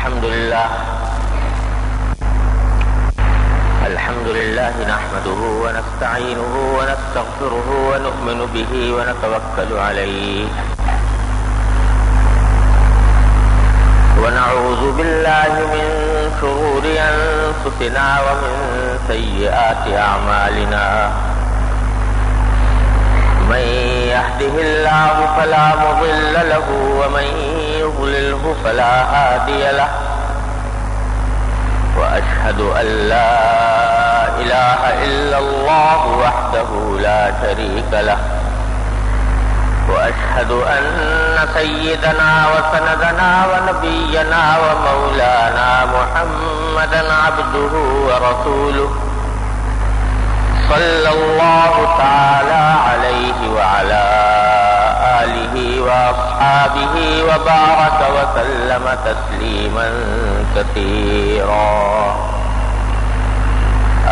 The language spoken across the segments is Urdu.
الحمد لله نحمده ونستعينه ونستغفره ونؤمن به ونتوكل عليه ونعوذ بالله من شرور أنفسنا ومن سيئات أعمالنا من يهده الله فلا مضل له ومن يضلله فلا هادي له وأشهد أن لا إله إلا الله وحده لا شريك له وأشهد أن سيدنا وسندنا ونبينا ومولانا محمدا عبده ورسوله صلى الله تعالى عليه وعلى آله وأصحابه وبارك وسلم تسليما كثيرا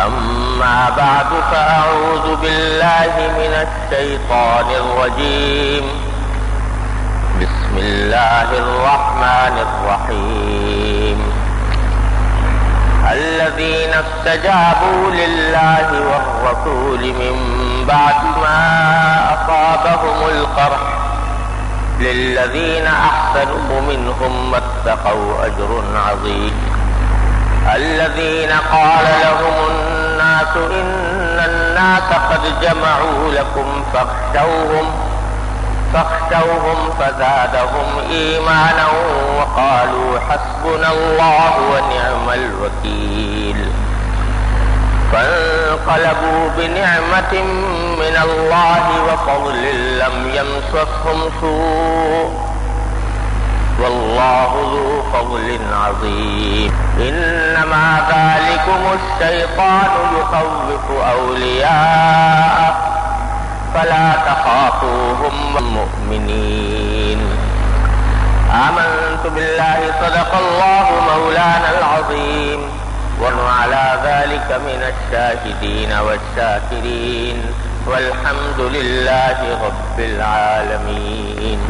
أما بعد فأعوذ بالله من الشيطان الرجيم بسم الله الرحمن الرحيم الذين استجابوا لله والرسول من بعد ما أصابهم القرح للذين أحسنوا منهم واتقوا أجر عظيم الذين قال لهم الناس إن الناس قد جمعوا لكم فاخشوهم فزادهم إيمانا وقالوا حسبنا الله ونعم الوكيل فانقلبوا بنعمة من الله وفضل لم يمسسهم سوء والله ذو فضل عظيم إنما ذلكم الشيطان يخوف أولياءه فلا تخافوهم مؤمنين آمنت بالله صدق الله مولانا العظيم وعلى ذلك من الشاهدين والشاكرين والحمد لله رب العالمين.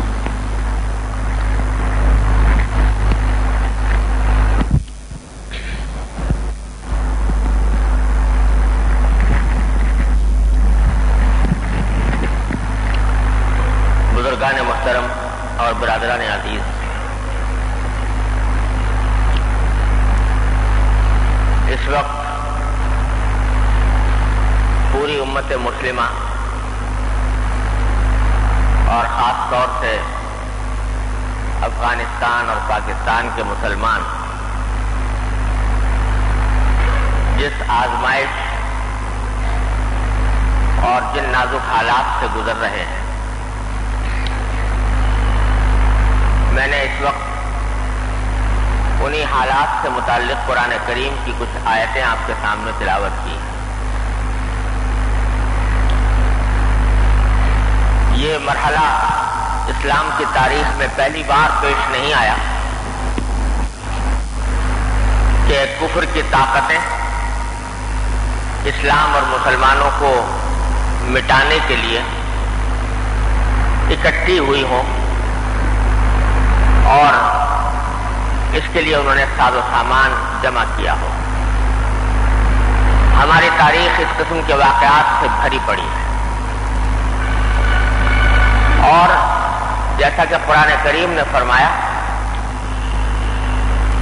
بزرگان محترم اور برادران عزیز، اس وقت پوری امت مسلمہ اور خاص طور سے افغانستان اور پاکستان کے مسلمان جس آزمائش اور جن نازک حالات سے گزر رہے ہیں، میں نے اس وقت انہی حالات سے متعلق قرآن کریم کی کچھ آیتیں آپ کے سامنے تلاوت کی. یہ مرحلہ اسلام کی تاریخ میں پہلی بار پیش نہیں آیا کہ کفر کی طاقتیں اسلام اور مسلمانوں کو مٹانے کے لیے اکٹھی ہوئی ہوں اور اس کے لیے انہوں نے ساز و سامان جمع کیا ہو. ہماری تاریخ اس قسم کے واقعات سے بھری پڑی ہے، اور جیسا کہ قرآن کریم نے فرمایا،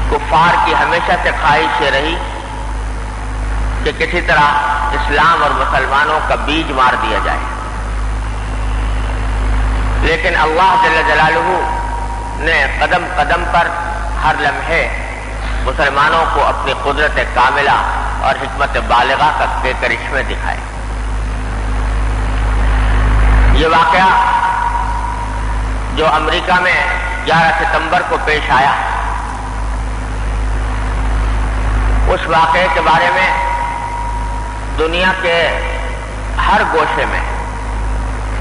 کفار کی ہمیشہ سے خواہش یہ رہی کہ کسی طرح اسلام اور مسلمانوں کا بیج مار دیا جائے، لیکن اللہ جل جلالہ نے قدم قدم پر ہر لمحے مسلمانوں کو اپنی قدرت کاملہ اور حکمت بالغہ کے کرشمے دکھائے. یہ واقعہ جو امریکہ میں 11 ستمبر کو پیش آیا، اس واقعے کے بارے میں دنیا کے ہر گوشے میں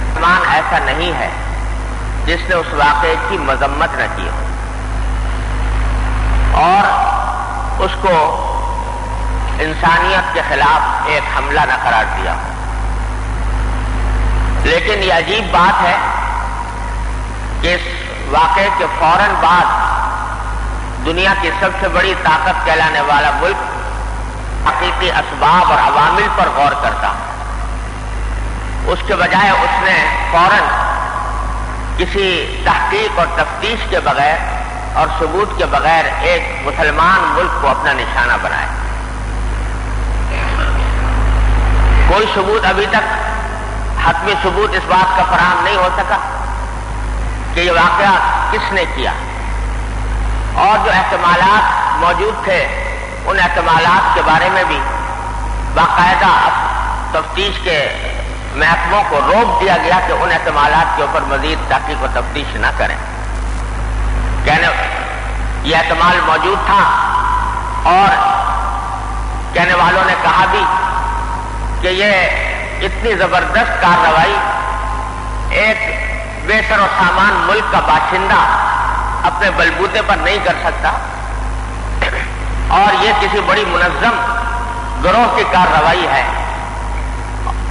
مسلمان ایسا نہیں ہے جس نے اس واقعے کی مذمت نہ کی ہو اور اس کو انسانیت کے خلاف ایک حملہ نہ قرار دیا ہو. لیکن یہ عجیب بات ہے کہ اس واقعے کے فوراً بعد دنیا کی سب سے بڑی طاقت کہلانے والا ملک حقیقی اسباب اور عوامل پر غور کرتا، اس کے بجائے اس نے فوراً کسی تحقیق اور تفتیش کے بغیر اور ثبوت کے بغیر ایک مسلمان ملک کو اپنا نشانہ بنایا۔ کوئی ثبوت ابھی تک، حتمی ثبوت اس بات کا فراہم نہیں ہو سکا کہ یہ واقعہ کس نے کیا، اور جو احتمالات موجود تھے ان احتمالات کے بارے میں بھی باقاعدہ تفتیش کے محکموں کو روک دیا گیا کہ ان احتمالات کے اوپر مزید تحقیق و تفتیش نہ کریں۔ کہنے یہ احتمال موجود تھا، اور کہنے والوں نے کہا بھی کہ یہ اتنی زبردست کارروائی ایک بے سر و سامان ملک کا باشندہ اپنے بلبوتے پر نہیں کر سکتا، اور یہ کسی بڑی منظم گروہ کی کارروائی ہے،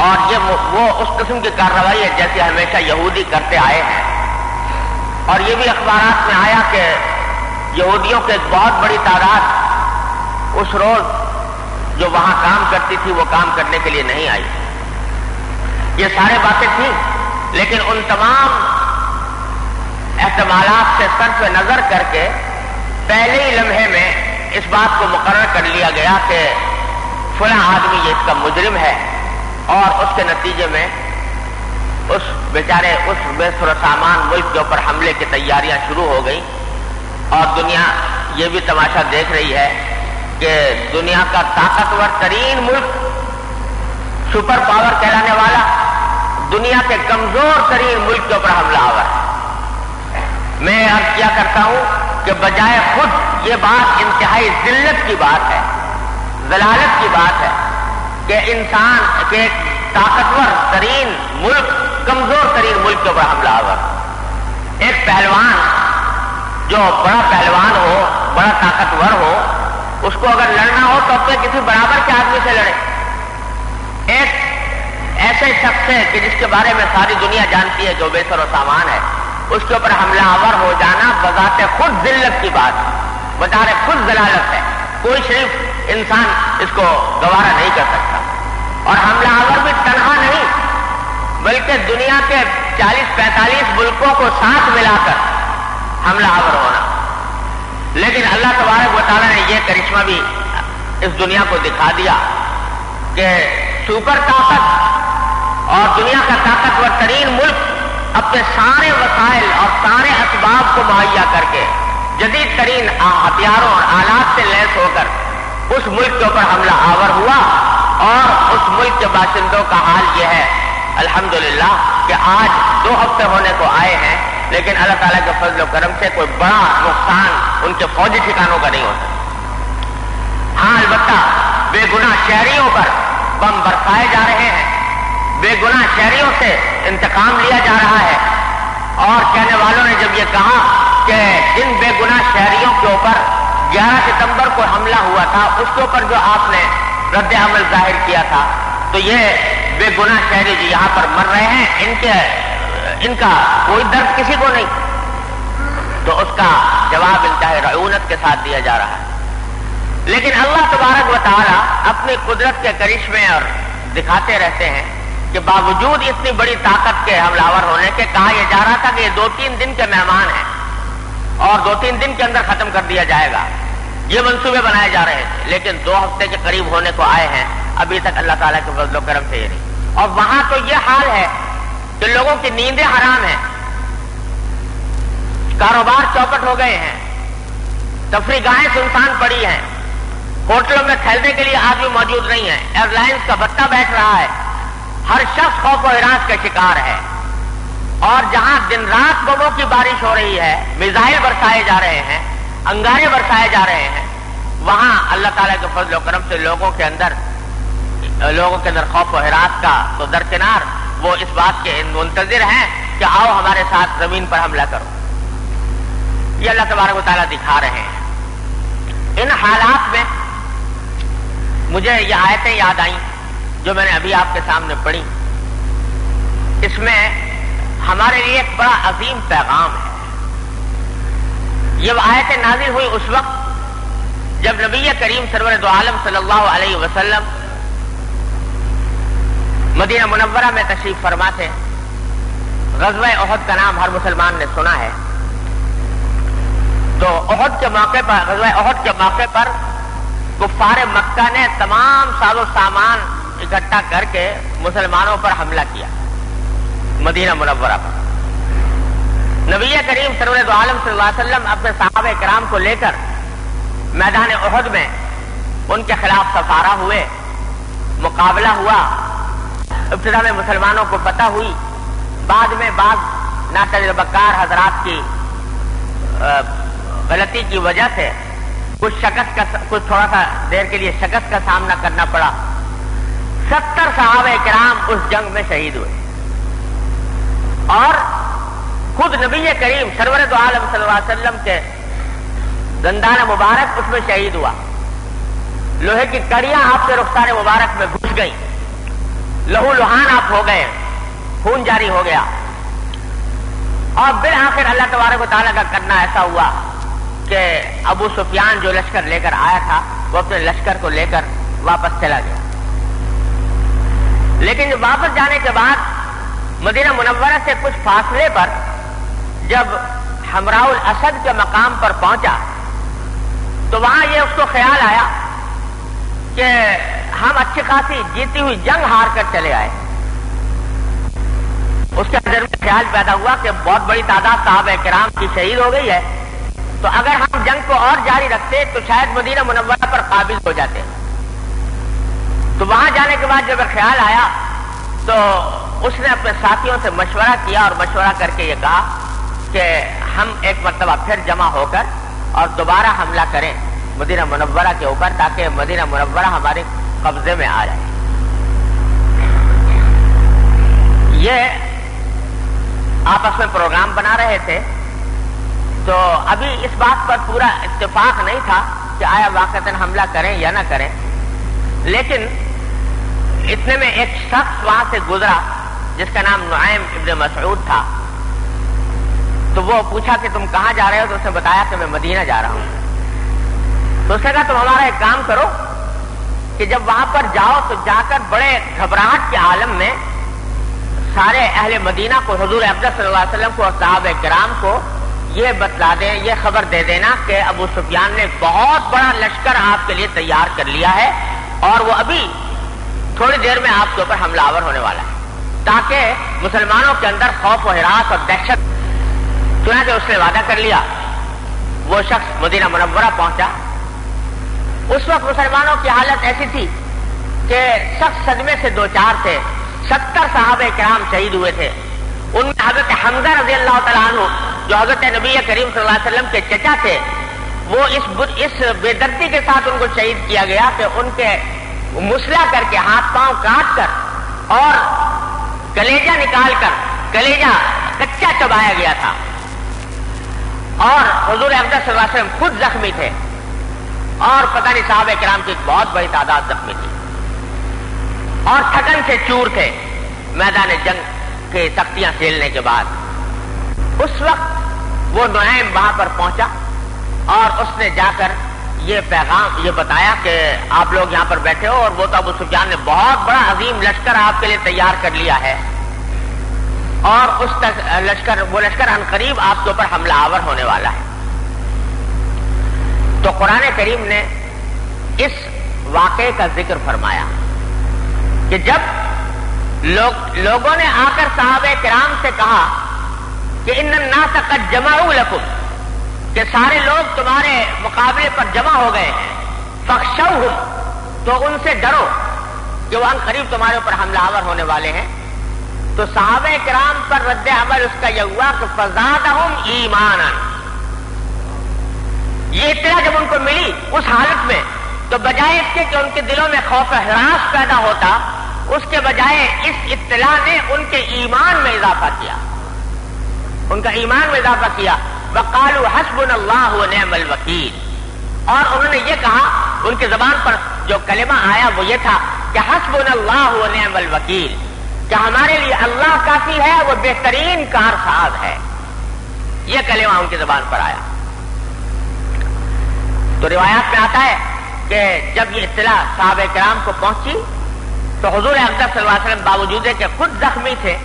اور یہ وہ اس قسم کی کارروائی ہے جیسے ہمیشہ یہودی کرتے آئے ہیں۔ اور یہ بھی اخبارات میں آیا کہ یہودیوں کی ایک بہت بڑی تعداد اس روز جو وہاں کام کرتی تھی وہ کام کرنے کے لیے نہیں آئی۔ یہ سارے باتیں تھیں، لیکن ان تمام احتمالات سے صرف نظر کر کے پہلے ہی لمحے میں اس بات کو مقرر کر لیا گیا کہ فلاں آدمی یہ اس کا مجرم ہے، اور اس کے نتیجے میں اس بیچارے اس بے سر و سامان ملک کے اوپر حملے کی تیاریاں شروع ہو گئیں۔ اور دنیا یہ بھی تماشا دیکھ رہی ہے کہ دنیا کا طاقتور ترین ملک، سپر پاور کہلانے والا، دنیا کے کمزور ترین ملک کے اوپر حملہ آور ہے۔ میں عرض کیا کرتا ہوں کہ بجائے خود یہ بات انتہائی ذلت کی بات ہے، ذلالت کی بات ہے کہ انسان کے طاقتور ترین ملک کمزور ترین ملک کے اوپر حملہ آور۔ ایک پہلوان جو بڑا پہلوان ہو، بڑا طاقتور ہو، اس کو اگر لڑنا ہو تو اپنے کسی برابر کے آدمی سے لڑے۔ ایک ایسے شخص ہے کہ جس کے بارے میں ساری دنیا جانتی ہے کہ وہ بے سر و سامان ہے، اس کے اوپر حملہ آور ہو جانا بذات خود ذلت کی بات ہے، بذات خود ذلالت ہے۔ کوئی شریف انسان اس کو گوارا نہیں کر سکتا۔ اور حملہ آور بھی تنہا نہیں، بلکہ دنیا کے 40-45 ملکوں کو ساتھ ملا کر حملہ آور ہونا۔ لیکن اللہ تبارک و تعالیٰ نے یہ کرشمہ بھی اس دنیا کو دکھا دیا کہ سپر طاقت اور دنیا کا طاقتور ترین ملک اپنے سارے وسائل اور سارے اسباب کو مہیا کر کے جدید ترین ہتھیاروں اور آلات سے لیس ہو کر اس ملک کے اوپر حملہ آور ہوا، اور اس ملک کے باشندوں کا حال یہ ہے الحمدللہ کہ آج 2 ہفتے ہونے کو آئے ہیں، لیکن اللہ تعالیٰ کے فضل و کرم سے کوئی بڑا نقصان ان کے فوجی ٹھکانوں کا نہیں ہوتا۔ ہاں البتہ بے گناہ شہریوں پر بم برسائے جا رہے ہیں، بے گناہ شہریوں سے انتقام لیا جا رہا ہے۔ اور کہنے والوں نے جب یہ کہا کہ جن بے گناہ شہریوں کے اوپر 11 ستمبر کو حملہ ہوا تھا اس کے اوپر جو آپ نے رد عمل ظاہر کیا تھا، تو یہ بے گناہ شہری جو یہاں پر مر رہے ہیں ان کا کوئی درد کسی کو نہیں، تو اس کا جواب انتہائی رعونت کے ساتھ دیا جا رہا ہے۔ لیکن اللہ تبارک و تعالی اپنی قدرت کے کرشمے اور دکھاتے رہتے ہیں کہ باوجود اتنی بڑی طاقت کے حملہ آور ہونے کے کہا یہ جا رہا تھا کہ یہ 2-3 دن کے مہمان ہیں اور 2-3 دن کے اندر ختم کر دیا جائے گا، یہ منصوبے بنائے جا رہے تھے، لیکن 2 ہفتے کے قریب ہونے کو آئے ہیں، ابھی تک اللہ تعالیٰ کے فضل و کرم سے یہ نہیں۔ اور وہاں تو یہ حال ہے کہ لوگوں کی نیندیں حرام ہیں، کاروبار چوپٹ ہو گئے ہیں، تفریح گاہیں سنسان پڑی ہیں، ہوٹلوں میں کھیلنے کے لیے آدمی موجود نہیں ہے، ایئر لائنز کا بتہ بیٹھ رہا ہے، ہر شخص خوف و ہراس کا شکار ہے۔ اور جہاں دن رات بموں کی بارش ہو رہی ہے، میزائل برسائے جا رہے ہیں، انگارے برسائے جا رہے ہیں، وہاں اللہ تعالیٰ کے فضل و کرم سے لوگوں کے اندر خوف و ہراس کا تو درکنار، وہ اس بات کے منتظر ہیں کہ آؤ ہمارے ساتھ زمین پر حملہ کرو۔ یہ اللہ تبارک و تعالیٰ دکھا رہے ہیں۔ ان حالات میں مجھے یہ آیتیں یاد آئیں جو میں نے ابھی آپ کے سامنے پڑھی۔ اس میں ہمارے لیے ایک بڑا عظیم پیغام ہے۔ یہ آیت نازل ہوئی اس وقت جب نبی کریم سرور دو عالم صلی اللہ علیہ وسلم مدینہ منورہ میں تشریف فرما تھے۔ غزوہ احد کا نام ہر مسلمان نے سنا ہے۔ تو احد کے موقع پر، غزوہ احد کے موقع پر کفار مکہ نے تمام ساز و سامان اکٹھا کر کے مسلمانوں پر حملہ کیا مدینہ منورہ پر۔ نبی کریم سرور دو عالم صلی اللہ علیہ وسلم اپنے صحابہ کرام کو لے کر میدان احد میں ان کے خلاف سفارہ ہوئے، مقابلہ ہوا۔ ابتدا میں مسلمانوں کو پتہ ہوئی، بعد میں بعض ناتجربہ کار حضرات کی غلطی کی وجہ سے کچھ تھوڑا سا دیر کے لیے شکست کا سامنا کرنا پڑا۔ 70 صحابہ کرام اس جنگ میں شہید ہوئے اور خود نبی کریم سرور دو عالم صلی اللہ علیہ وسلم کے دندان مبارک اس میں شہید ہوا۔ لوہے کی کڑیاں آپ کے رخسار مبارک میں گھس گئیں، لہو لہان آپ ہو گئے، خون جاری ہو گیا۔ اور بالآخر اللہ تبارک و تعالیٰ کا کرنا ایسا ہوا کہ ابو سفیان جو لشکر لے کر آیا تھا وہ اپنے لشکر کو لے کر واپس چلا گیا۔ لیکن جب واپس جانے کے بعد مدینہ منورہ سے کچھ فاصلے پر جب حمراء الاسد کے مقام پر پہنچا تو وہاں یہ اس کو خیال آیا کہ ہم اچھی خاصی جیتی ہوئی جنگ ہار کر چلے آئے۔ اس کے اندر میں خیال پیدا ہوا کہ بہت بڑی تعداد صحابہ کرام کی شہید ہو گئی ہے، تو اگر ہم جنگ کو اور جاری رکھتے تو شاید مدینہ منورہ پر قابض ہو جاتے۔ تو وہاں جانے کے بعد جب خیال آیا تو اس نے اپنے ساتھیوں سے مشورہ کیا اور مشورہ کر کے یہ کہا کہ ہم ایک مرتبہ پھر جمع ہو کر اور دوبارہ حملہ کریں مدینہ منورہ کے اوپر تاکہ مدینہ منورہ ہمارے قبضے میں آ جائے۔ یہ آپس میں پروگرام بنا رہے تھے، تو ابھی اس بات پر پورا اتفاق نہیں تھا کہ آیا واقعتاً حملہ کریں یا نہ کریں، لیکن اتنے میں ایک شخص وہاں سے گزرا جس کا نام نعیم ابن مسعود تھا۔ تو وہ پوچھا کہ تم کہاں جا رہے ہو؟ تو اس نے بتایا کہ میں مدینہ جا رہا ہوں۔ تو اس نے کہا تم ہمارا ایک کام کرو کہ جب وہاں پر جاؤ تو جا کر بڑے گھبراہٹ کے عالم میں سارے اہل مدینہ کو، حضور اقدس صلی اللہ علیہ وسلم کو اور صحابہ کرام کو یہ بتلا دیں، یہ خبر دے دینا کہ ابو سفیان نے بہت بڑا لشکر آپ کے لیے تیار کر لیا ہے اور وہ ابھی تھوڑی دیر میں آپ کے اوپر حملہ آور ہونے والا ہے، تاکہ مسلمانوں کے اندر خوف و ہراس اور دہشت۔ چنانچہ اس نے وعدہ کر لیا۔ وہ شخص مدینہ منورہ پہنچا۔ اس وقت مسلمانوں کی حالت ایسی تھی کہ سخت صدمے سے دوچار تھے۔ 70 صحابہ کرام شہید ہوئے تھے، ان میں حضرت حمزہ رضی اللہ تعالیٰ عنہ جو حضرت نبی کریم صلی اللہ علیہ وسلم کے چچا تھے، وہ اس بے دردی کے ساتھ ان کو شہید کیا گیا کہ ان کے مسلح کر کے ہاتھ پاؤں کاٹ کر اور کلیجہ نکال کر کلیجہ کچا چبایا گیا تھا، اور حضور اقدس صلی اللہ علیہ وسلم خود زخمی تھے اور پتہ نہیں صحابہ کرام کی ایک بہت بڑی تعداد زخمی تھی اور تھکن سے چور تھے میدان جنگ کے تختیاں کھیلنے کے بعد۔ اس وقت وہ نعیم وہاں پر پہنچا اور اس نے جا کر یہ پیغام یہ بتایا کہ آپ لوگ یہاں پر بیٹھے ہو اور وہ تو ابو سفیان نے بہت بڑا عظیم لشکر آپ کے لیے تیار کر لیا ہے اور وہ لشکر عنقریب آپ کے اوپر حملہ آور ہونے والا ہے۔ تو قرآن کریم نے اس واقعے کا ذکر فرمایا کہ جب لوگوں نے آ کر صحابہ کرام سے کہا کہ ان الناس قد جمعوا لکم، کہ سارے لوگ تمہارے مقابلے پر جمع ہو گئے ہیں، فاخشوہم، تو ان سے ڈرو کہ وہ عنقریب تمہارے اوپر حملہ آور ہونے والے ہیں۔ تو صحابہ کرام پر رد عمل اس کا یہ ہوا کہ فزادہم ایمانا، یہ اطلاع جب ان کو ملی اس حالت میں تو بجائے اس کے کہ ان کے دلوں میں خوف و ہراس پیدا ہوتا، اس کے بجائے اس اطلاع نے ان کے ایمان میں اضافہ کیا، ان کا ایمان میں اضافہ کیا۔ وقالوا حسبنا اللہ ونعم الوکیل، اور انہوں نے یہ کہا، ان کی زبان پر جو کلمہ آیا وہ یہ تھا کہ حسبنا اللہ ونعم الوکیل، کہ ہمارے لیے اللہ کافی ہے، وہ بہترین کارساز ہے۔ یہ کلمہ ان کی زبان پر آیا۔ تو روایات میں آتا ہے کہ جب یہ اطلاع صحابہ کرام کو پہنچی تو حضور اقدس صلی اللہ علیہ وسلم باوجود کہ خود زخمی تھے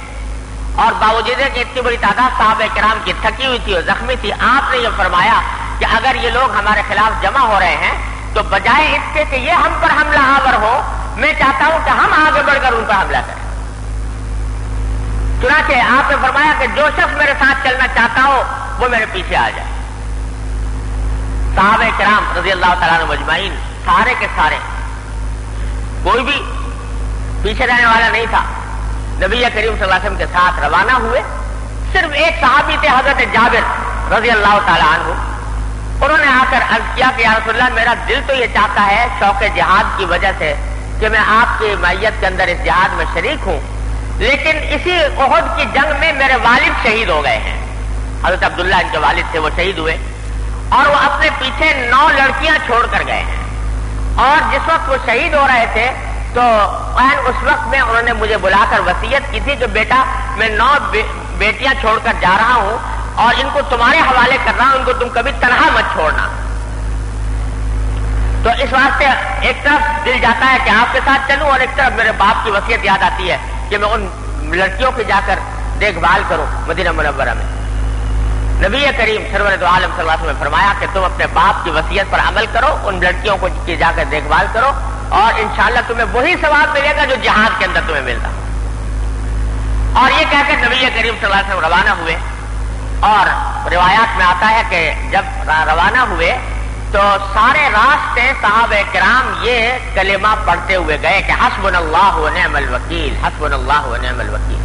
اور باوجود کہ اتنی بڑی تعداد صحابہ کرام کی تھکی ہوئی تھی اور زخمی تھی، آپ نے یہ فرمایا کہ اگر یہ لوگ ہمارے خلاف جمع ہو رہے ہیں تو بجائے اس کے کہ یہ ہم پر حملہ آور ہو، میں چاہتا ہوں کہ ہم آگے بڑھ کر ان پر حملہ کریں۔ چنانچہ آپ نے فرمایا کہ جو شخص میرے ساتھ چلنا چاہتا ہو وہ میرے پیچھے آ جائے۔ صحابہ کرام رضی اللہ تعالیٰ عنہ مجمعین سارے کے سارے، کوئی بھی پیچھے رہنے والا نہیں تھا، نبی کریم صلی اللہ علیہ وسلم کے ساتھ روانہ ہوئے۔ صرف ایک صحابی تھے حضرت جابر رضی اللہ تعالیٰ عنہ، انہوں نے آ کر عرض کیا کہ یا رسول اللہ میرا دل تو یہ چاہتا ہے شوق جہاد کی وجہ سے کہ میں آپ کی معیت کے اندر اس جہاد میں شریک ہوں، لیکن اسی احد کی جنگ میں میرے والد شہید ہو گئے ہیں۔ حضرت عبداللہ ان کے والد تھے، وہ شہید ہوئے اور وہ اپنے پیچھے 9 لڑکیاں چھوڑ کر گئے ہیں، اور جس وقت وہ شہید ہو رہے تھے تو اس وقت میں انہوں نے مجھے بلا کر وصیت کی تھی کہ بیٹا میں 9 بیٹیاں چھوڑ کر جا رہا ہوں اور ان کو تمہارے حوالے کر رہا ہوں، ان کو تم کبھی تنہا مت چھوڑنا۔ تو اس واسطے ایک طرف دل جاتا ہے کہ آپ کے ساتھ چلوں اور ایک طرف میرے باپ کی وصیت یاد آتی ہے کہ میں ان لڑکیوں کی جا کر دیکھ بھال کروں مدینہ منورہ میں۔ نبی کریم سرور دو عالم صلی اللہ علیہ وسلم نے فرمایا کہ تم اپنے باپ کی وصیت پر عمل کرو، ان لڑکیوں کو کی جا کر دیکھ بھال کرو اور انشاءاللہ تمہیں وہی ثواب ملے گا جو جہاد کے اندر تمہیں ملتا۔ اور یہ کہہ کر نبی کریم صلی اللہ علیہ وسلم روانہ ہوئے، اور روایات میں آتا ہے کہ جب روانہ ہوئے تو سارے راستے صحابہ کرام یہ کلمہ پڑھتے ہوئے گئے کہ حسبنا اللہ و نعم الوکیل، حسبنا اللہ و نعم الوکیل۔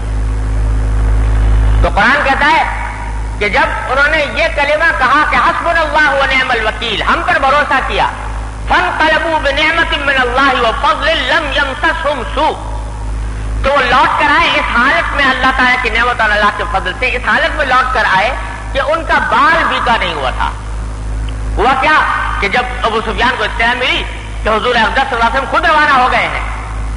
تو قرآن کہتا ہے کہ جب انہوں نے یہ کلمہ کہا کہ حسبنا اللہ و نعم الوکیل، ہم پر بھروسہ کیا، فانقلبوا بنعمت من اللہ وفضل لم یمسسہم سوء، تو وہ لوٹ کر آئے اس حالت میں اللہ تعالیٰ کی نعمت اور اللہ کے فضل سے اس حالت میں لوٹ کر آئے کہ ان کا بال بیکا نہیں ہوا تھا۔ ہوا کیا کہ جب ابو سفیان کو اطلاع ملی کہ حضور اقدس صلی اللہ علیہ وسلم خود روانہ ہو گئے ہیں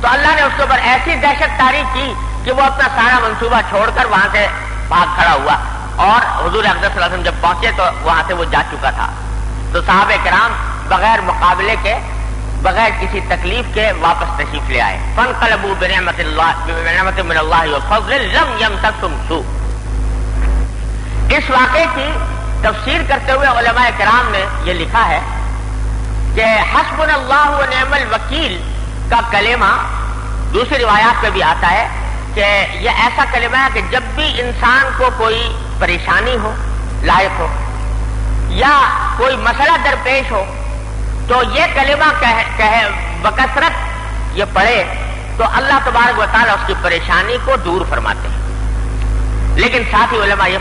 تو اللہ نے اس کے اوپر ایسی دہشت طاری کی کہ وہ اپنا سارا منصوبہ چھوڑ کر وہاں سے بھاگ کھڑا ہوا، اور حضور اقدس صلی اللہ علیہ وسلم جب پہنچے تو وہاں سے وہ جا چکا تھا۔ تو صحابہ کرام بغیر مقابلے کے، بغیر کسی تکلیف کے واپس تشریف لے آئے۔ فانقلبوا بنعمت من اللہ وفضل لم یمسسہم سوء۔ اس واقعے کی تفسیر کرتے ہوئے علماء کرام نے یہ لکھا ہے کہ حسبنا اللہ و نعم الوکیل کا کلمہ دوسری روایات میں بھی آتا ہے کہ یہ ایسا کلمہ ہے کہ جب بھی انسان کو کوئی پریشانی ہو، لاحق ہو یا کوئی مسئلہ درپیش ہو تو یہ کلمہ کہے بکثرت یہ پڑھے تو اللہ تبارک و تعالیٰ اس کی پریشانی کو دور فرماتے ہیں۔ لیکن ساتھ ہی علماء یہ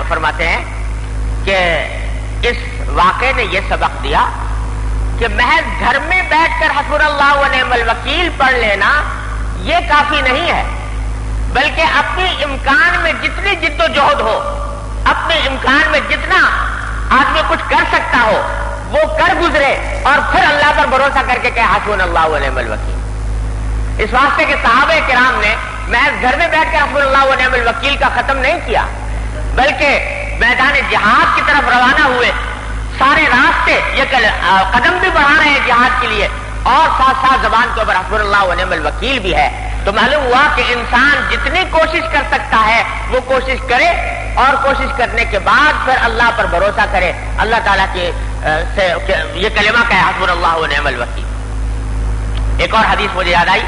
فرماتے ہیں کہ اس واقعے نے یہ سبق دیا کہ محض گھر میں بیٹھ کر حسبنا اللہ و نعم الوکیل پڑھ لینا یہ کافی نہیں ہے، بلکہ اپنی امکان میں جتنی جد و جہد ہو، اپنے امکان میں جتنا آدمی کچھ کر سکتا ہو وہ کر گزرے اور پھر اللہ پر بھروسہ کر کے کہ حسبنا اللہ و نعم الوکیل۔ اس واسطے کہ صحابہ کرام نے محض گھر میں بیٹھ کر حسبنا اللہ و نعم الوکیل کا ختم نہیں کیا، بلکہ میدان جہاد کی طرف روانہ ہوئے، سارے راستے یہ قدم بھی بڑھا رہے ہیں جہاد کے لیے اور ساتھ ساتھ زبان کے اوپر حسبنا اللہ و نعم الوکیل بھی ہے۔ تو معلوم ہوا کہ انسان جتنی کوشش کر سکتا ہے وہ کوشش کرے، اور کوشش کرنے کے بعد پھر اللہ پر بھروسہ کرے، اللہ تعالیٰ کے سے یہ کلمہ کہ حسبنا اللہ و نعم الوکیل۔ ایک اور حدیث مجھے یاد آئی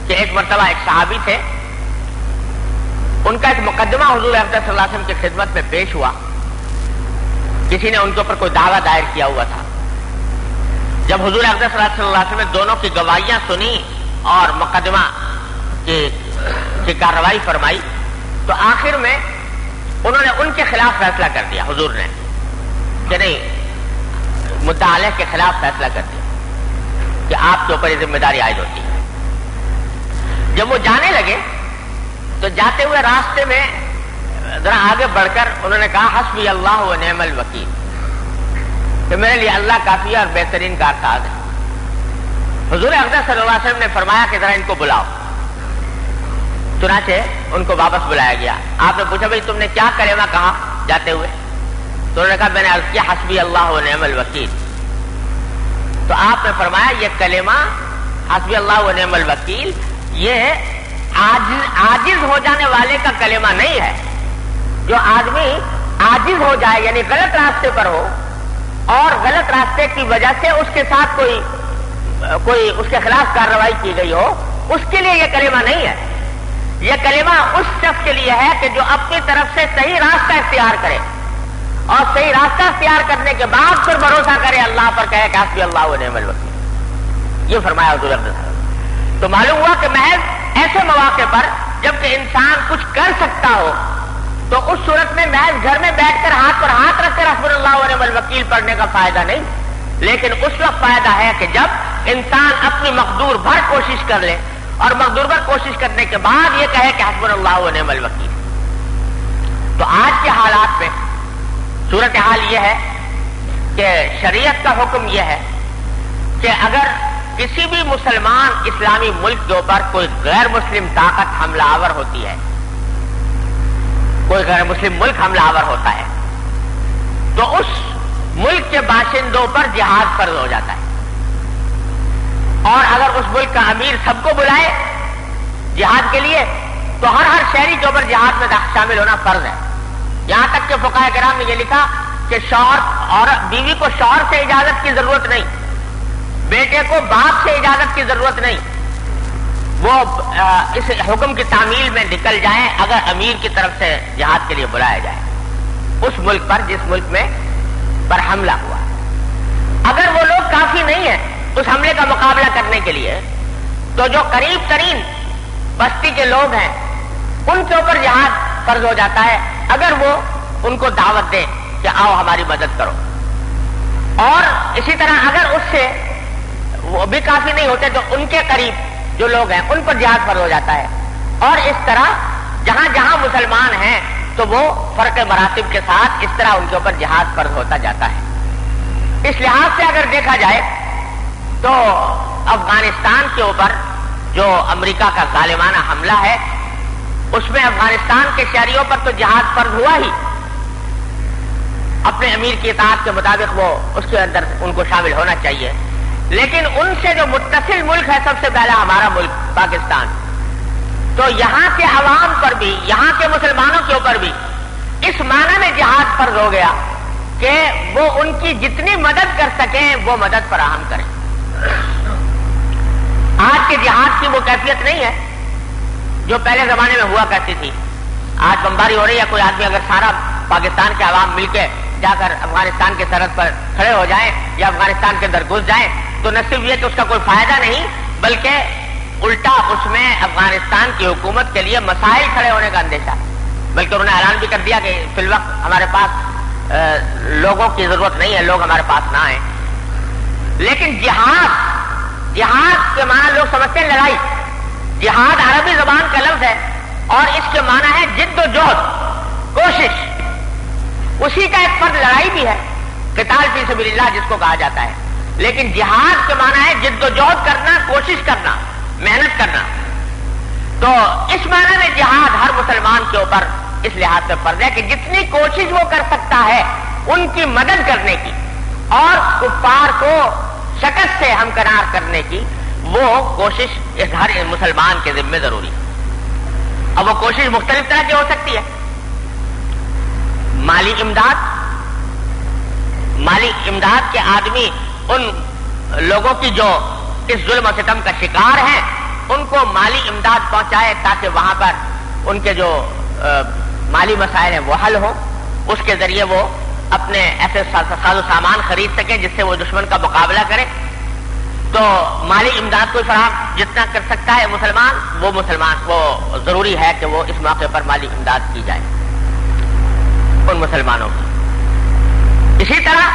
کہ ایک مرتبہ ایک صحابی تھے، ان کا ایک مقدمہ حضور اقدس صلی اللہ علیہ وسلم کی خدمت میں پیش ہوا، کسی نے ان کے اوپر کوئی دعویٰ دائر کیا ہوا تھا۔ جب حضور اقدس صلی اللہ علیہ وسلم نے دونوں کی گواہیاں سنی اور مقدمہ کی کارروائی فرمائی تو آخر میں انہوں نے ان کے خلاف فیصلہ کر دیا، حضور نے کہ نہیں، مدعا علیہ کے خلاف فیصلہ کر دیا کہ آپ کے اوپر یہ ذمہ داری عائد ہوتی ہے۔ جب وہ جانے لگے تو جاتے ہوئے راستے میں ذرا آگے بڑھ کر انہوں نے کہا حسبی اللہ و نعم الوکیل، کہ میرے لیے اللہ کافی ہے اور بہترین کارساز ہے۔ حضور اقدس صلی اللہ علیہ وسلم نے فرمایا کہ ذرا ان کو بلاؤ، چنانچہ ان کو واپس بلایا گیا۔ آپ نے پوچھا بھائی تم نے کیا کلمہ کہا جاتے ہوئے؟ تو انہوں نے کہا میں نے عرض کیا حسبی اللہ و نعم الوکیل، تو آپ نے فرمایا یہ کلمہ حسبی اللہ و نعم الوکیل یہ عاجز ہو جانے والے کا کلمہ نہیں ہے. جو آدمی عاجز ہو جائے یعنی غلط راستے پر ہو اور غلط راستے کی وجہ سے اس کے ساتھ کوئی اس کے خلاف کارروائی کی گئی ہو، اس کے لیے یہ کلمہ نہیں ہے. یہ کلمہ اس شخص کے لیے ہے کہ جو اپنی طرف سے صحیح راستہ اختیار کرے اور صحیح راستہ اختیار کرنے کے بعد پھر بھروسہ کرے اللہ پر، کہے کہ حسبی اللہ و نعم الوکیل. یہ فرمایا حضور اقدس صلی اللہ علیہ وسلم. تو معلوم ہوا کہ محض ایسے مواقع پر جب کہ انسان کچھ کر سکتا ہو تو اس صورت میں محض گھر میں بیٹھ کر ہاتھ پر ہاتھ رکھ کر حسبی اللہ و نعم الوکیل پڑھنے کا فائدہ نہیں، لیکن اس وقت فائدہ ہے کہ جب انسان اپنی مقدور بھر کوشش کر لے اور مقدور بھر کوشش کرنے کے بعد یہ کہے کہ حسبی اللہ و نعم الوکیل. تو آج کے حالات میں صورتحال یہ ہے کہ شریعت کا حکم یہ ہے کہ اگر کسی بھی مسلمان اسلامی ملک کے اوپر کوئی غیر مسلم طاقت حملہ آور ہوتی ہے، کوئی غیر مسلم ملک حملہ آور ہوتا ہے، تو اس ملک کے باشندوں پر جہاد فرض ہو جاتا ہے. اور اگر اس ملک کا امیر سب کو بلائے جہاد کے لیے تو ہر شہری کے اوپر جہاد میں شامل ہونا فرض ہے. یہاں تک کہ فقہاء کرام نے یہ لکھا کہ شوہر اور بیوی کو شوہر سے اجازت کی ضرورت نہیں، بیٹے کو باپ سے اجازت کی ضرورت نہیں، وہ اس حکم کی تعمیل میں نکل جائیں اگر امیر کی طرف سے جہاد کے لیے بلایا جائے اس ملک پر جس ملک میں پر حملہ ہوا. اگر وہ لوگ کافی نہیں ہیں اس حملے کا مقابلہ کرنے کے لیے تو جو قریب ترین بستی کے لوگ ہیں ان کے اوپر جہاد فرض ہو جاتا ہے اگر وہ ان کو دعوت دیں کہ آؤ ہماری مدد کرو. اور اسی طرح اگر اس سے وہ بھی کافی نہیں ہوتے تو ان کے قریب جو لوگ ہیں ان پر جہاد فرض ہو جاتا ہے. اور اس طرح جہاں جہاں مسلمان ہیں تو وہ فرق مراتب کے ساتھ اس طرح ان کے اوپر جہاد فرض ہوتا جاتا ہے. اس لحاظ سے اگر دیکھا جائے تو افغانستان کے اوپر جو امریکہ کا ظالمانہ حملہ ہے اس میں افغانستان کے شہریوں پر تو جہاد فرض ہوا ہی، اپنے امیر کی اطاعت کے مطابق وہ اس کے اندر ان کو شامل ہونا چاہیے، لیکن ان سے جو متصل ملک ہے سب سے پہلا ہمارا ملک پاکستان، تو یہاں کے عوام پر بھی یہاں کے مسلمانوں کے اوپر بھی اس معنی میں جہاد فرض ہو گیا کہ وہ ان کی جتنی مدد کر سکیں وہ مدد فراہم کریں. آج کے جہاد کی وہ کیفیت نہیں ہے جو پہلے زمانے میں ہوا کرتی تھی. آج بمباری ہو رہی ہے، کوئی آدمی اگر سارا پاکستان کے عوام مل کے جا کر افغانستان کے سرحد پر کھڑے ہو جائیں یا افغانستان کے اندر گھس جائیں تو نہ صرف یہ کہ اس کا کوئی فائدہ نہیں بلکہ الٹا اس میں افغانستان کی حکومت کے لیے مسائل کھڑے ہونے کا اندیشہ، بلکہ انہوں نے اعلان بھی کر دیا کہ فی الوقت ہمارے پاس لوگوں کی ضرورت نہیں ہے، لوگ ہمارے پاس نہ آئیں. لیکن جہاد کے معنی لوگ سمجھتے ہیں لڑائی. جہاد عربی زبان کا لفظ ہے اور اس کے معنی ہے جد و جہد، کوشش. اسی کا ایک فرد لڑائی بھی ہے، قتال فی سبیل اللہ جس کو کہا جاتا ہے. لیکن جہاد کے معنی ہے جد و جہد کرنا، کوشش کرنا، محنت کرنا. تو اس معنی میں جہاد ہر مسلمان کے اوپر اس لحاظ سے فرض ہے کہ جتنی کوشش وہ کر سکتا ہے ان کی مدد کرنے کی اور کفار کو شکست سے ہمکنار کرنے کی، وہ کوشش ہر مسلمان کے ذمہ ضروری ہے. اب وہ کوشش مختلف طرح کی ہو سکتی ہے. مالی امداد کے آدمی ان لوگوں کی جو اس ظلم و ستم کا شکار ہیں ان کو مالی امداد پہنچائے تاکہ وہاں پر ان کے جو مالی مسائل ہیں وہ حل ہوں، اس کے ذریعے وہ اپنے ایسے ساز و سامان خرید سکیں جس سے وہ دشمن کا مقابلہ کرے. تو مالی امداد کو فراہم جتنا کر سکتا ہے مسلمان وہ ضروری ہے کہ وہ اس موقع پر مالی امداد کی جائے ان مسلمانوں کی. اسی طرح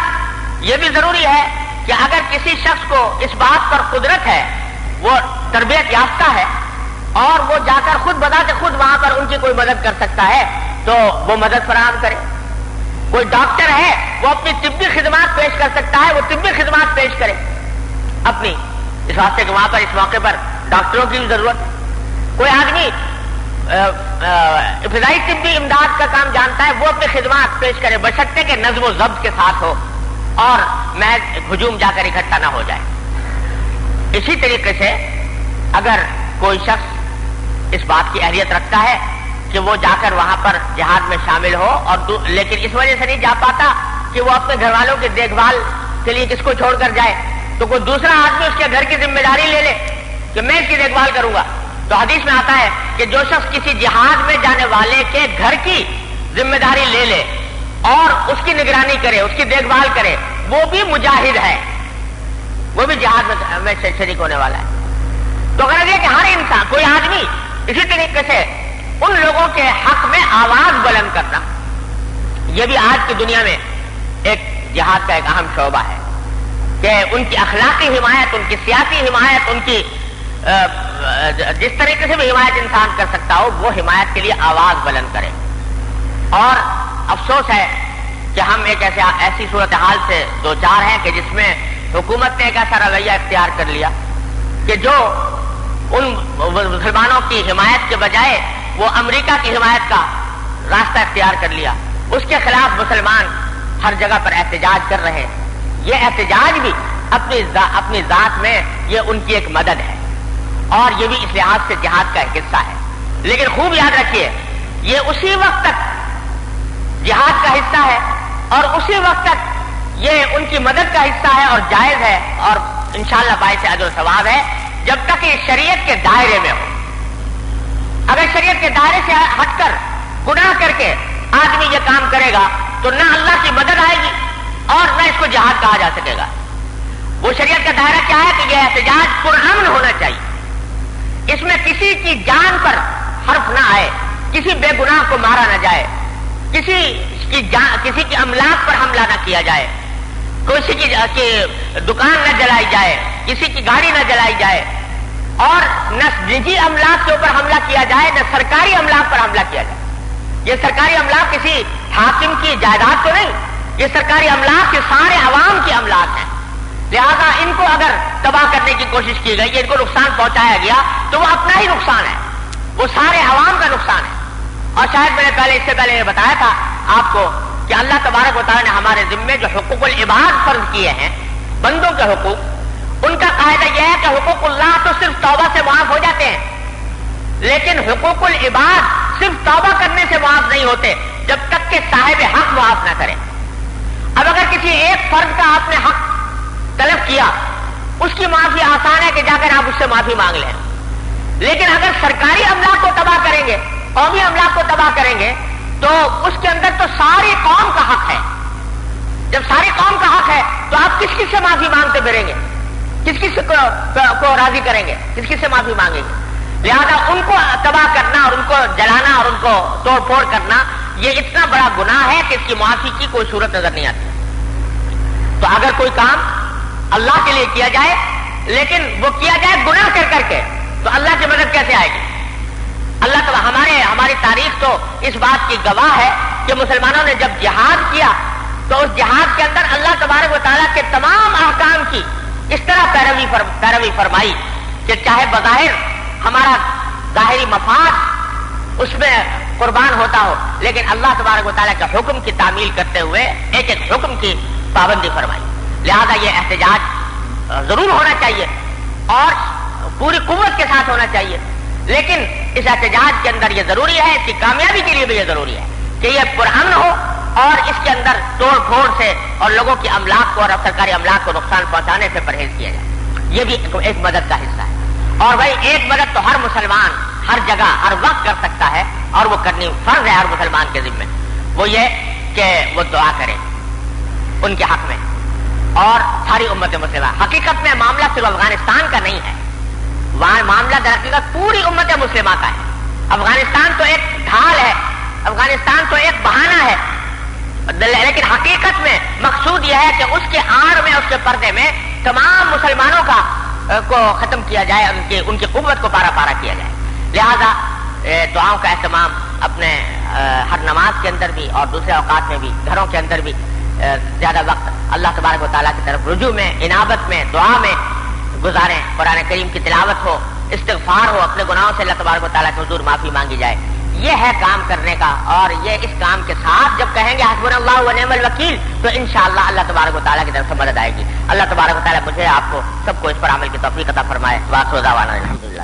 یہ بھی ضروری ہے کہ اگر کسی شخص کو اس بات پر قدرت ہے، وہ تربیت یافتہ ہے اور وہ جا کر خود بذات خود وہاں پر ان کی کوئی مدد کر سکتا ہے تو وہ مدد فراہم کرے. کوئی ڈاکٹر ہے وہ اپنی طبی خدمات پیش کر سکتا ہے، وہ طبی خدمات پیش کرے اپنی، اس واسطے کہ وہاں پر اس موقع پر ڈاکٹروں کی بھی ضرورت ہے. کوئی آدمی ابتدائی طبی امداد کا کام جانتا ہے، وہ اپنی خدمات پیش کرے بشرطے کہ نظم و ضبط کے ساتھ ہو. اور محض ہجوم جا کر اکٹھا نہ ہو جائے۔ اسی طریقے سے اگر کوئی شخص اس بات کی اہلیت رکھتا ہے کہ وہ جا کر وہاں پر جہاد میں شامل ہو اور لیکن اس وجہ سے نہیں جا پاتا کہ وہ اپنے گھر والوں کی دیکھ بھال کے لیے کس کو چھوڑ کر جائے، تو کوئی دوسرا آدمی اس کے گھر کی ذمہ داری لے لے کہ میں اس کی دیکھ بھال کروں گا، تو حدیث میں آتا ہے کہ جو شخص کسی جہاد میں جانے والے کے گھر کی ذمہ داری لے لے اور اس کی نگرانی کرے، اس کی دیکھ بھال کرے، وہ بھی مجاہد ہے، وہ بھی جہاد میں شریک ہونے والا ہے۔ تو غرض یہ کہ ہر انسان، کوئی آدمی اسی طریقے سے ان لوگوں کے حق میں آواز بلند کرنا، یہ بھی آج کی دنیا میں ایک جہاد کا ایک اہم شعبہ ہے کہ ان کی اخلاقی حمایت، ان کی سیاسی حمایت، ان کی جس طریقے سے بھی حمایت انسان کر سکتا ہو وہ حمایت کے لیے آواز بلند کرے۔ اور افسوس ہے کہ ہم ایک ایسی صورتحال سے دو چار ہیں کہ جس میں حکومت نے ایک ایسا رویہ اختیار کر لیا کہ جو ان مسلمانوں کی حمایت کے بجائے وہ امریکہ کی حمایت کا راستہ اختیار کر لیا۔ اس کے خلاف مسلمان ہر جگہ پر احتجاج کر رہے ہیں۔ یہ احتجاج بھی اپنی ذات میں یہ ان کی ایک مدد ہے اور یہ بھی اس لحاظ سے جہاد کا ایک حصہ ہے۔ لیکن خوب یاد رکھیے یہ اسی وقت تک جہاد کا حصہ ہے اور اسی وقت تک یہ ان کی مدد کا حصہ ہے اور جائز ہے اور انشاءاللہ باعث اجر و ثواب ہے جب تک یہ شریعت کے دائرے میں ہو۔ اگر شریعت کے دائرے سے ہٹ کر گناہ کر کے آدمی یہ کام کرے گا تو نہ اللہ کی مدد آئے گی اور نہ اس کو جہاد کہا جا سکے گا۔ وہ شریعت کا دائرہ کیا ہے کہ یہ احتجاج پرامن ہونا چاہیے، اس میں کسی کی جان پر حرف نہ آئے، کسی بے گناہ کو مارا نہ جائے، کسی کی املاک پر حملہ نہ کیا جائے، کسی کی دکان نہ جلائی جائے، کسی کی گاڑی نہ جلائی جائے اور نہ نجی املاک کے اوپر حملہ کیا جائے نہ سرکاری املاک پر حملہ کیا جائے۔ یہ سرکاری املاک کسی حاکم کی جائیداد تو نہیں، یہ سرکاری املاک کے سارے عوام کی املاک ہیں، لہذا ان کو اگر تباہ کرنے کی کوشش کی گئی، ان کو نقصان پہنچایا گیا تو وہ اپنا ہی نقصان ہے، وہ سارے عوام کا نقصان ہے۔ اور شاید میں نے اس سے پہلے یہ بتایا تھا آپ کو کہ اللہ تبارک و تعالیٰ نے ہمارے ذمے جو حقوق العباد فرض کیے ہیں، بندوں کے حقوق، ان کا قاعدہ یہ ہے کہ حقوق اللہ تو صرف توبہ سے معاف ہو جاتے ہیں، لیکن حقوق العباد صرف توبہ کرنے سے معاف نہیں ہوتے جب تک کہ صاحب حق معاف نہ کرے۔ اب اگر کسی ایک فرد کا آپ نے حق طلب کیا، اس کی معافی آسان ہے کہ جا کر آپ اس سے معافی مانگ لیں، لیکن اگر سرکاری املاک کو تباہ کریں گے، قومی املاک کو تباہ کریں گے تو اس کے اندر تو ساری قوم کا حق ہے۔ جب ساری قوم کا حق ہے تو آپ کس کس سے معافی مانگتے پھریں گے، کس کس کو راضی کریں گے، کس کس سے معافی مانگیں گے؟ لہذا ان کو تباہ کرنا اور ان کو جلانا اور ان کو توڑ پھوڑ کرنا یہ اتنا بڑا گناہ ہے کہ اس کی معافی کی کوئی صورت نظر نہیں آتی۔ تو اگر کوئی کام اللہ کے لیے کیا جائے لیکن وہ کیا جائے گناہ کر کے تو اللہ کی مدد کیسے آئے گی؟ اللہ تعالیٰ ہماری تاریخ تو اس بات کی گواہ ہے کہ مسلمانوں نے جب جہاد کیا تو اس جہاد کے اندر اللہ تبارک و تعالیٰ کے تمام احکام کی اس طرح پیروی فرمائی کہ چاہے بظاہر ہمارا ظاہری مفاد اس میں قربان ہوتا ہو، لیکن اللہ تبارک و تعالیٰ کے حکم کی تعمیل کرتے ہوئے ایک ایک حکم کی پابندی فرمائی۔ لہذا یہ احتجاج ضرور ہونا چاہیے اور پوری قوت کے ساتھ ہونا چاہیے، لیکن اس احتجاج کے اندر یہ ضروری ہے، اس کی کامیابی کے لیے بھی یہ ضروری ہے کہ یہ پرامن ہو اور اس کے اندر توڑ پھوڑ سے اور لوگوں کی املاک کو اور سرکاری املاک کو نقصان پہنچانے سے پرہیز کیا جائے۔ یہ بھی ایک مدد کا حصہ ہے، اور بھائی ایک مدد تو ہر مسلمان ہر جگہ ہر وقت کر سکتا ہے اور وہ کرنی فرض ہے ہر مسلمان کے ذمہ، وہ یہ کہ وہ دعا کرے ان کے حق میں اور ساری امت مسلمہ۔ حقیقت میں معاملہ صرف افغانستان کا نہیں ہے، وہاں معاملہ در حقیقت پوری امت مسلمہ کا ہے۔ افغانستان تو ایک ڈھال ہے، افغانستان تو ایک بہانہ ہے، لیکن حقیقت میں مقصود یہ ہے کہ اس کے آڑ میں، اس کے پردے میں تمام مسلمانوں کو ختم کیا جائے، ان کی قوت کو پارا پارا کیا جائے۔ لہذا دعاؤں کا اہتمام اپنے ہر نماز کے اندر بھی اور دوسرے اوقات میں بھی، گھروں کے اندر بھی زیادہ وقت اللہ تبارک و تعالیٰ کی طرف رجوع میں، انابت میں، دعا میں گزاریں۔ قرآن کریم کی تلاوت ہو، استغفار ہو، اپنے گناہوں سے اللہ تبارک و تعالیٰ کے حضور معافی مانگی جائے، یہ ہے کام کرنے کا، اور یہ اس کام کے ساتھ جب کہیں گے حسبنا اللہ و نعم الوکیل تو انشاءاللہ اللہ تبارک و تعالیٰ کی طرف سے مدد آئے گی۔ اللہ تبارک و تعالیٰ مجھے آپ کو سب کو اس پر عمل کی توفیق عطا فرمائے۔ واخر دعوانا الحمدللہ۔